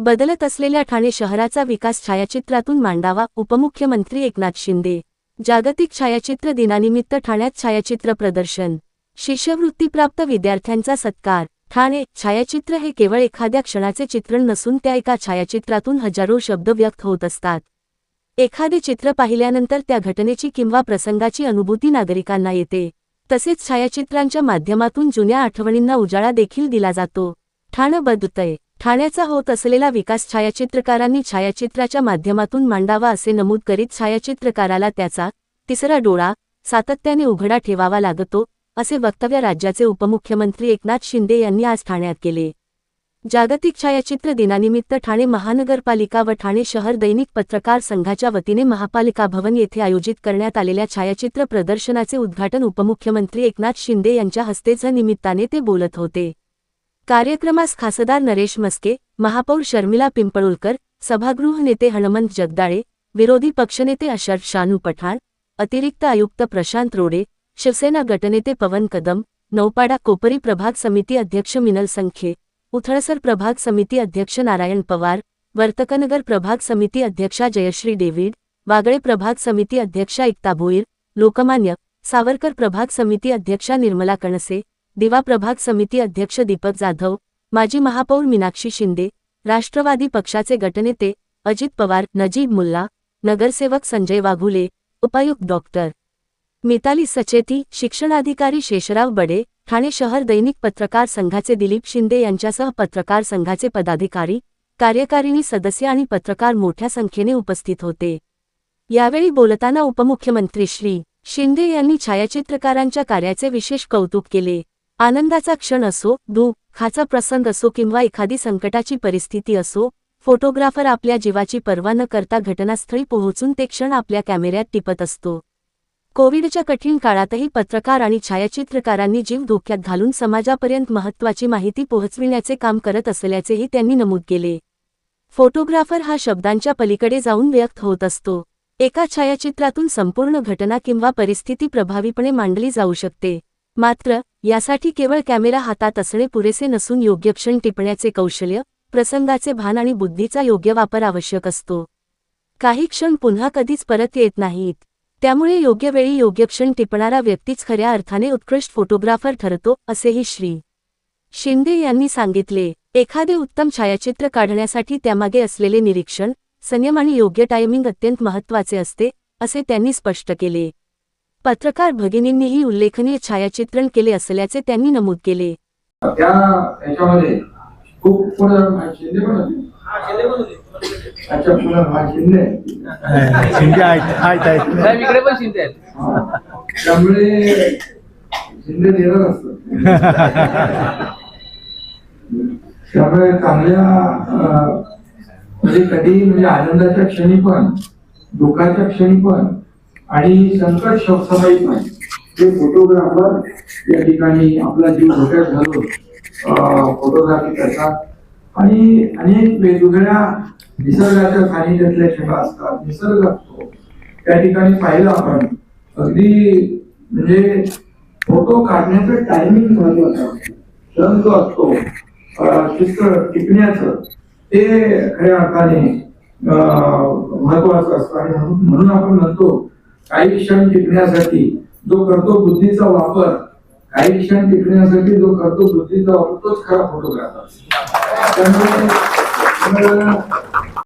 बदलत असलेल्या ठाणे शहराचा विकास छायाचित्रातून मांडावा, उपमुख्यमंत्री एकनाथ शिंदे. जागतिक छायाचित्र दिनानिमित्त ठाण्यात छायाचित्र प्रदर्शन. शिष्यवृत्तीप्राप्त विद्यार्थ्यांचा सत्कार. ठाणे. छायाचित्र हे केवळ एखाद्या क्षणाचे चित्रण नसून त्या एका छायाचित्रातून हजारो शब्द व्यक्त होत असतात. एखादे चित्र पाहिल्यानंतर त्या घटनेची किंवा प्रसंगाची अनुभूती नागरिकांना येते. तसेच छायाचित्रांच्या माध्यमातून जुन्या आठवणींना उजाळा देखील दिला जातो. ठाणं बदलतंय. ठाण्याचा होत असलेला विकास छायाचित्रकारांनी छायाचित्राच्या माध्यमातून मांडावा असे नमूद करीत छायाचित्रकाराला त्याचा तिसरा डोळा सातत्याने उघडा ठेवावा लागतो, असे वक्तव्य राज्याचे उपमुख्यमंत्री एकनाथ शिंदे यांनी आज ठाण्यात केले. जागतिक छायाचित्र दिनानिमित्त ठाणे महानगरपालिका व ठाणे शहर दैनिक पत्रकार संघाच्या वतीने महापालिका भवन येथे आयोजित करण्यात आलेल्या छायाचित्र प्रदर्शनाचे उद्घाटन उपमुख्यमंत्री एकनाथ शिंदे यांच्या हस्ते निमित्ताने ते बोलत होते. कार्यक्रमास खासदार नरेश मस्के, महापौर शर्मिला पिंपळुलकर, सभागृह नेते हनुमंत जगदाळे, विरोधी पक्षनेते अशरफ शानू पठाण, अतिरिक्त आयुक्त प्रशांत रोडे, शिवसेना गटनेते पवन कदम, नौपाडा कोपरी प्रभाग समिती अध्यक्ष मिनल संखे, उथळसर प्रभाग समिती अध्यक्ष नारायण पवार, वर्तकनगर प्रभाग समिती अध्यक्षा जयश्री डेव्हिड, वागळे प्रभाग समिती अध्यक्षा एकता भोईर, लोकमान्य, सावरकर प्रभाग समिती अध्यक्षा निर्मला कणसे, दिवा प्रभाग समिती अध्यक्ष दीपक जाधव, माजी महापौर मीनाक्षी शिंदे, राष्ट्रवादी पक्षाचे गटनेते अजित पवार, नजीब मुल्ला, नगरसेवक संजय वाघुले, उपायुक्त डॉक्टर मिताली सचेती, शिक्षणाधिकारी शेषराव बडे, ठाणे शहर दैनिक पत्रकार संघाचे दिलीप शिंदे यांच्यासह पत्रकार संघाचे पदाधिकारी, कार्यकारिणी सदस्य आणि पत्रकार मोठ्या संख्येने उपस्थित होते. यावेळी बोलताना उपमुख्यमंत्री श्री शिंदे यांनी छायाचित्रकारांच्या कार्याचे विशेष कौतुक केले. आनंदाचा क्षण असो, दुःखाचा प्रसंग असो किंवा एखादी संकटाची परिस्थिती असो, फोटोग्राफर आपल्या जीवाची पर्वा न करता घटनास्थळी पोहोचून ते क्षण आपल्या कॅमेऱ्यात टिपत असतो. कोविडच्या कठीण काळातही पत्रकार आणि छायाचित्रकारांनी जीव धोक्यात घालून समाजापर्यंत महत्त्वाची माहिती पोहोचविण्याचे काम करत असल्याचेही त्यांनी नमूद केले. फोटोग्राफर हा शब्दांच्या पलीकडे जाऊन व्यक्त होत असतो. एका छायाचित्रातून संपूर्ण घटना किंवा परिस्थिती प्रभावीपणे मांडली जाऊ शकते. मात्र यासाठी केवळ कॅमेरा हातात असणे पुरेसे नसून योग्य क्षण टिपण्याचे कौशल्य, प्रसंगाचे भान आणि बुद्धीचा योग्य वापर आवश्यक असतो. काही क्षण पुन्हा कधीच परत येत नाहीत. त्यामुळे योग्य वेळी योग्य क्षण टिपणारा व्यक्तीच खऱ्या अर्थाने उत्कृष्ट फोटोग्राफर ठरतो, असेही श्री शिंदे यांनी सांगितले. एखादे उत्तम छायाचित्र काढण्यासाठी त्यामागे असलेले निरीक्षण, संयम आणि योग्य टायमिंग अत्यंत महत्त्वाचे असते, असे त्यांनी स्पष्ट केले. पत्रकार भगिनींनीही उल्लेखनीय छायाचित्रण केले असल्याचे त्यांनी नमूद केले. अच्छा पुन्हा हा शिंदे आहेत इकडे पण शिंदे आहेत, त्यामुळे शिंदे देणार असतं. त्यामुळे चांगल्या म्हणजे कधी म्हणजे आनंदाच्या क्षणी पण, दुःखाच्या क्षणी पण आणि संकट समयी पण ते फोटोग्राफर या ठिकाणी आपला जीव धोक्यात घालून फोटोग्राफी करतात. आणि अनेक वेगवेगळ्या निसर्गाच्या सानिध्यातल्या क्षण असतात. निसर्ग असतो त्या ठिकाणी पाहिलं आपण, अगदी म्हणजे फोटो काढण्याचं टायमिंग महत्वाचं असतं. क्षण जो असतो चित्र टिपण्याचं ते खऱ्या अर्थाने महत्वाचं असतं. आणि म्हणून आपण म्हणतो काही क्षण टिपण्यासाठी जो करतो बुद्धीचा वापर, काही क्षण टिपण्यासाठी जो करतो बुद्धीचा वापर तोच खरा फोटोग्राफर. त्यामुळे